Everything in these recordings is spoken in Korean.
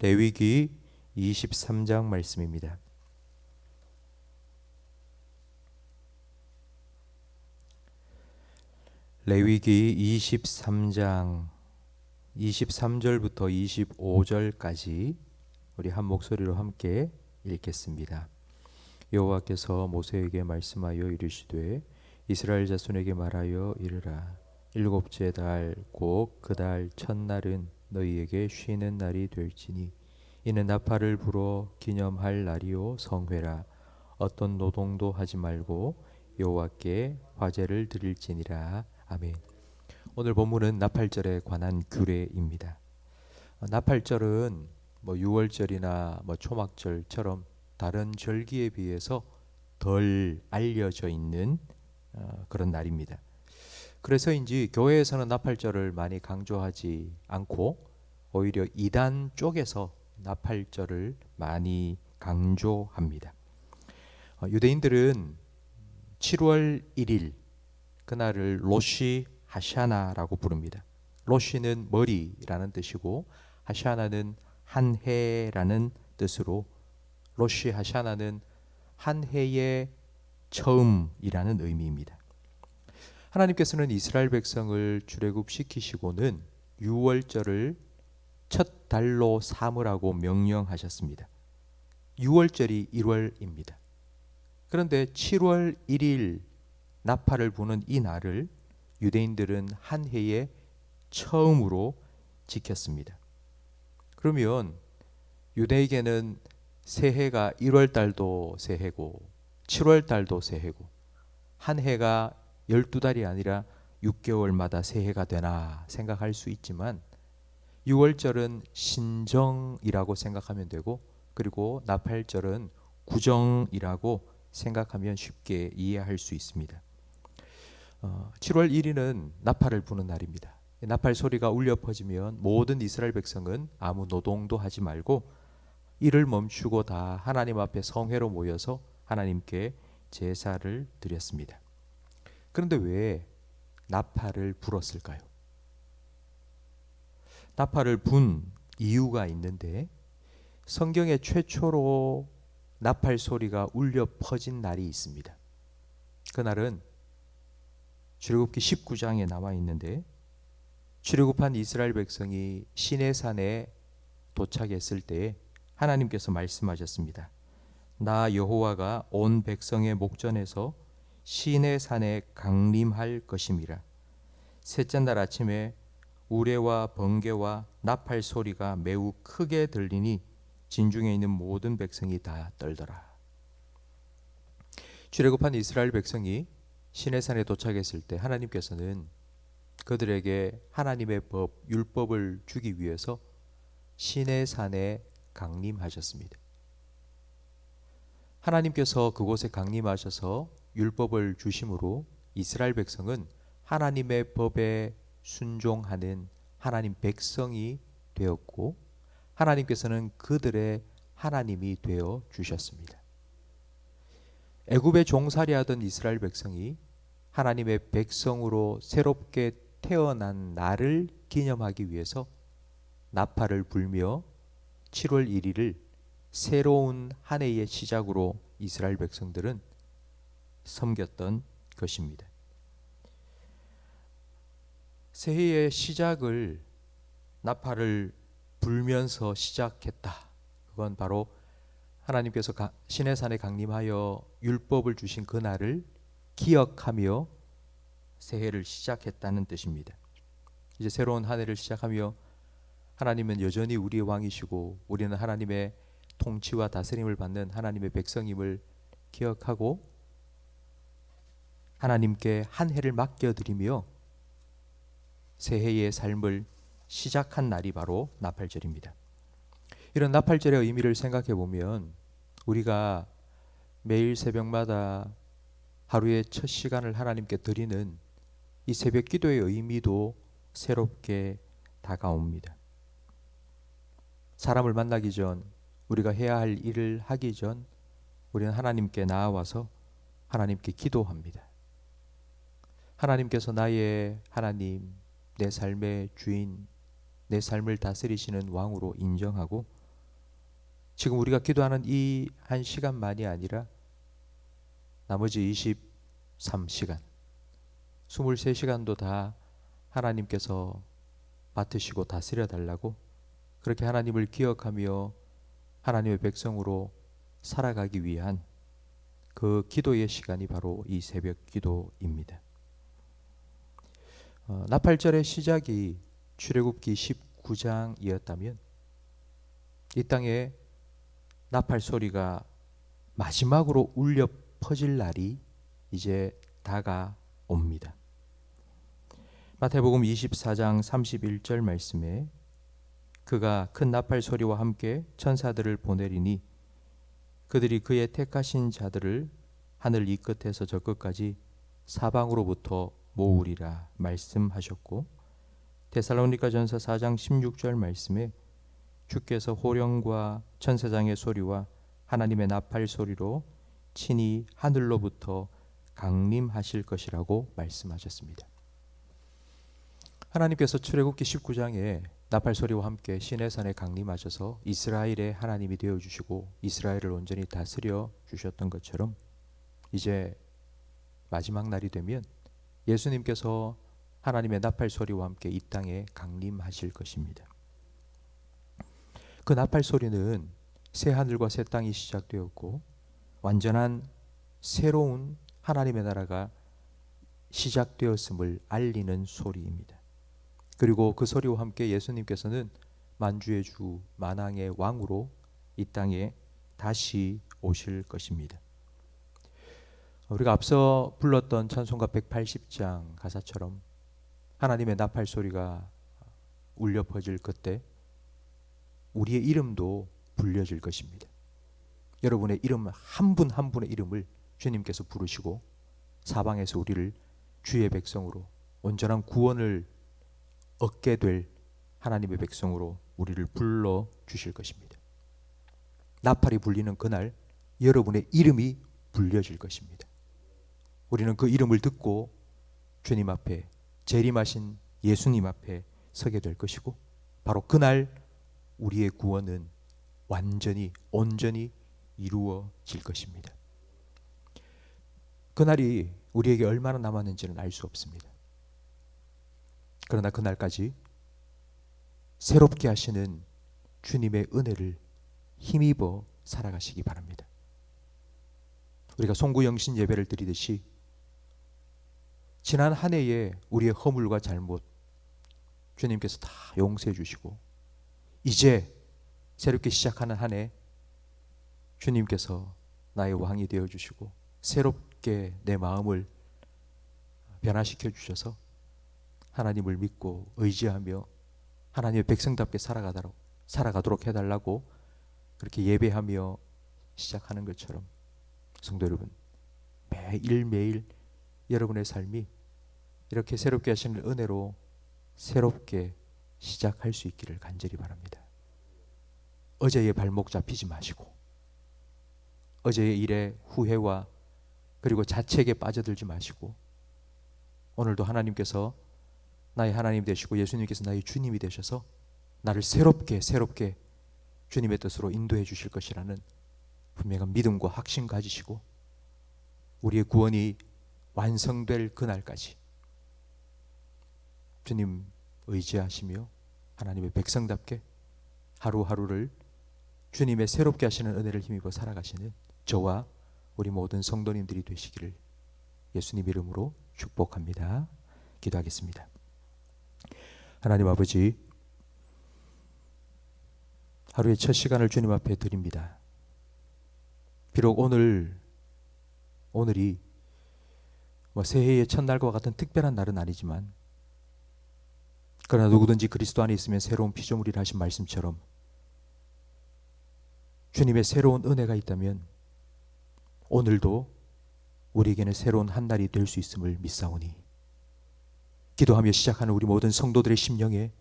레위기 23장 말씀입니다. 레위기 23장 23절부터 25절까지 우리 한 목소리로 함께 읽겠습니다. 여호와께서 모세에게 말씀하여 이르시되 이스라엘 자손에게 말하여 이르라. 일곱째 달 곧 그 달 첫날은 너희에게 쉬는 날이 될지니 이는 나팔을 불어 기념할 날이요 성회라. 어떤 노동도 하지 말고 여호와께 화제를 드릴지니라. 아멘. 오늘 본문은 나팔절에 관한 규례입니다. 나팔절은 유월절이나 초막절처럼 다른 절기에 비해서 덜 알려져 있는 그런 날입니다. 그래서인지 교회에서는 나팔절을 많이 강조하지 않고 오히려 이단 쪽에서 나팔절을 많이 강조합니다. 유대인들은 7월 1일 그날을 로시 하샤나라고 부릅니다. 로시는 머리라는 뜻이고 하샤나는 한 해라는 뜻으로 로시 하샤나는 한 해의 처음이라는 의미입니다. 하나님께서는 이스라엘 백성을 출애굽시키시고는 유월절을 첫 달로 삼으라고 명령하셨습니다. 유월절이 1월입니다. 그런데 7월 1일 나팔을 부는 이 날을 유대인들은 한 해의 처음으로 지켰습니다. 그러면 유대에게는 새해가 1월 달도 새해고 7월 달도 새해고 한 해가 12달이 아니라 6개월마다 새해가 되나 생각할 수 있지만 6월절은 신정이라고 생각하면 되고 그리고 나팔절은 구정이라고 생각하면 쉽게 이해할 수 있습니다. 7월 1일은 나팔을 부는 날입니다. 나팔 소리가 울려 퍼지면 모든 이스라엘 백성은 아무 노동도 하지 말고 일을 멈추고 다 하나님 앞에 성회로 모여서 하나님께 제사를 드렸습니다. 그런데 왜 나팔을 불었을까요? 나팔을 분 이유가 있는데 성경에 최초로 나팔 소리가 울려 퍼진 날이 있습니다. 그날은 출애굽기 19장에 나와 있는데 출애굽한 이스라엘 백성이 시내산에 도착했을 때 하나님께서 말씀하셨습니다. 나 여호와가 온 백성의 목전에서 시내산에 강림할 것임이라. 셋째 날 아침에 우레와 번개와 나팔 소리가 매우 크게 들리니 진중에 있는 모든 백성이 다 떨더라. 출애굽한 이스라엘 백성이 시내산에 도착했을 때 하나님께서는 그들에게 하나님의 법, 율법을 주기 위해서 시내산에 강림하셨습니다. 하나님께서 그곳에 강림하셔서 율법을 주심으로 이스라엘 백성은 하나님의 법에 순종하는 하나님 백성이 되었고 하나님께서는 그들의 하나님이 되어 주셨습니다. 애굽에 종살이하던 이스라엘 백성이 하나님의 백성으로 새롭게 태어난 날을 기념하기 위해서 나팔을 불며 7월 1일을 새로운 한 해의 시작으로 이스라엘 백성들은 섬겼던 것입니다. 새해의 시작을 나팔을 불면서 시작했다. 그건 바로 하나님께서 시내산에 강림하여 율법을 주신 그날을 기억하며 새해를 시작했다는 뜻입니다. 이제 새로운 한 해를 시작하며 하나님은 여전히 우리의 왕이시고 우리는 하나님의 통치와 다스림을 받는 하나님의 백성임을 기억하고 하나님께 한 해를 맡겨드리며 새해의 삶을 시작한 날이 바로 나팔절입니다. 이런 나팔절의 의미를 생각해 보면 우리가 매일 새벽마다 하루의 첫 시간을 하나님께 드리는 이 새벽 기도의 의미도 새롭게 다가옵니다. 사람을 만나기 전 우리가 해야 할 일을 하기 전 우리는 하나님께 나아와서 하나님께 기도합니다. 하나님께서 나의 하나님, 내 삶의 주인, 내 삶을 다스리시는 왕으로 인정하고 지금 우리가 기도하는 이 한 시간만이 아니라 나머지 23시간, 23시간도 다 하나님께서 맡으시고 다스려 달라고, 그렇게 하나님을 기억하며 하나님의 백성으로 살아가기 위한 그 기도의 시간이 바로 이 새벽 기도입니다. 나팔절의 시작이 출애굽기 19장이었다면 이 땅에 나팔 소리가 마지막으로 울려 퍼질 날이 이제 다가옵니다. 마태복음 24장 31절 말씀에 그가 큰 나팔 소리와 함께 천사들을 보내리니 그들이 그의 택하신 자들을 하늘 이 끝에서 저 끝까지 사방으로부터 모으리라 말씀하셨고, 데살로니가전서 4장 16절 말씀에 주께서 호령과 천사장의 소리와 하나님의 나팔 소리로 친히 하늘로부터 강림하실 것이라고 말씀하셨습니다. 하나님께서 출애굽기 19장에 나팔 소리와 함께 시내산에 강림하셔서 이스라엘의 하나님이 되어주시고 이스라엘을 온전히 다스려 주셨던 것처럼 이제 마지막 날이 되면 예수님께서 하나님의 나팔 소리와 함께 이 땅에 강림하실 것입니다. 그 나팔 소리는 새 하늘과 새 땅이 시작되었고 완전한 새로운 하나님의 나라가 시작되었음을 알리는 소리입니다. 그리고 그 소리와 함께 예수님께서는 만주의 주 만왕의 왕으로 이 땅에 다시 오실 것입니다. 우리가 앞서 불렀던 찬송가 180장 가사처럼 하나님의 나팔 소리가 울려 퍼질 그때 우리의 이름도 불려질 것입니다. 여러분의 이름 한 분 한 분의 이름을 주님께서 부르시고 사방에서 우리를 주의 백성으로 온전한 구원을 얻게 될 하나님의 백성으로 우리를 불러 주실 것입니다. 나팔이 불리는 그날 여러분의 이름이 불려질 것입니다. 우리는 그 이름을 듣고 주님 앞에 재림하신 예수님 앞에 서게 될 것이고 바로 그날 우리의 구원은 완전히 온전히 이루어질 것입니다. 그날이 우리에게 얼마나 남았는지는 알 수 없습니다. 그러나 그날까지 새롭게 하시는 주님의 은혜를 힘입어 살아가시기 바랍니다. 우리가 송구영신 예배를 드리듯이 지난 한 해에 우리의 허물과 잘못 주님께서 다 용서해 주시고 이제 새롭게 시작하는 한 해 주님께서 나의 왕이 되어 주시고 새롭게 내 마음을 변화시켜 주셔서 하나님을 믿고 의지하며 하나님의 백성답게 살아가도록 해달라고 그렇게 예배하며 시작하는 것처럼 성도 여러분, 매일매일 여러분의 삶이 이렇게 새롭게 하시는 은혜로 새롭게 시작할 수 있기를 간절히 바랍니다. 어제의 발목 잡히지 마시고 어제의 일에 후회와 그리고 자책에 빠져들지 마시고 오늘도 하나님께서 나의 하나님 되시고 예수님께서 나의 주님이 되셔서 나를 새롭게 주님의 뜻으로 인도해 주실 것이라는 분명한 믿음과 확신 가지시고 우리의 구원이 완성될 그날까지 주님 의지하시며 하나님의 백성답게 하루하루를 주님의 새롭게 하시는 은혜를 힘입어 살아가시는 저와 우리 모든 성도님들이 되시기를 예수님 이름으로 축복합니다. 기도하겠습니다. 하나님 아버지, 하루의 첫 시간을 주님 앞에 드립니다. 비록 오늘이 새해의 첫날과 같은 특별한 날은 아니지만 그러나 누구든지 그리스도 안에 있으면 새로운 피조물이라 하신 말씀처럼 주님의 새로운 은혜가 있다면 오늘도 우리에게는 새로운 한 날이 될 수 있음을 믿사오니 기도하며 시작하는 우리 모든 성도들의 심령에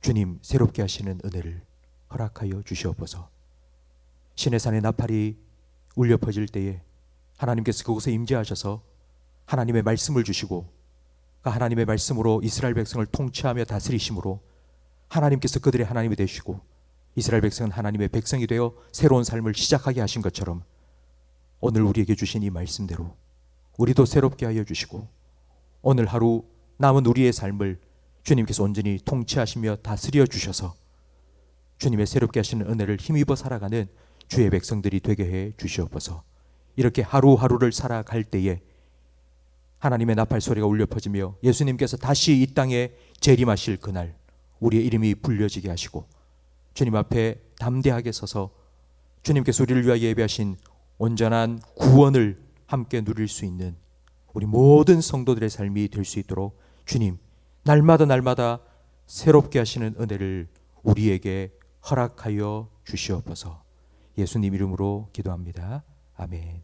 주님 새롭게 하시는 은혜를 허락하여 주시옵소서. 시내산의 나팔이 울려 퍼질 때에 하나님께서 그곳에 임재하셔서 하나님의 말씀을 주시고 그 하나님의 말씀으로 이스라엘 백성을 통치하며 다스리심으로 하나님께서 그들의 하나님이 되시고 이스라엘 백성은 하나님의 백성이 되어 새로운 삶을 시작하게 하신 것처럼 오늘 우리에게 주신 이 말씀대로 우리도 새롭게 하여 주시고 오늘 하루 남은 우리의 삶을 주님께서 온전히 통치하시며 다스려 주셔서 주님의 새롭게 하시는 은혜를 힘입어 살아가는 주의 백성들이 되게 해 주시옵소서. 이렇게 하루하루를 살아갈 때에 하나님의 나팔 소리가 울려 퍼지며 예수님께서 다시 이 땅에 재림하실 그날 우리의 이름이 불려지게 하시고 주님 앞에 담대하게 서서 주님께서 우리를 위하여 예배하신 온전한 구원을 함께 누릴 수 있는 우리 모든 성도들의 삶이 될 수 있도록 주님 날마다 새롭게 하시는 은혜를 우리에게 허락하여 주시옵소서. 예수님 이름으로 기도합니다. 아멘.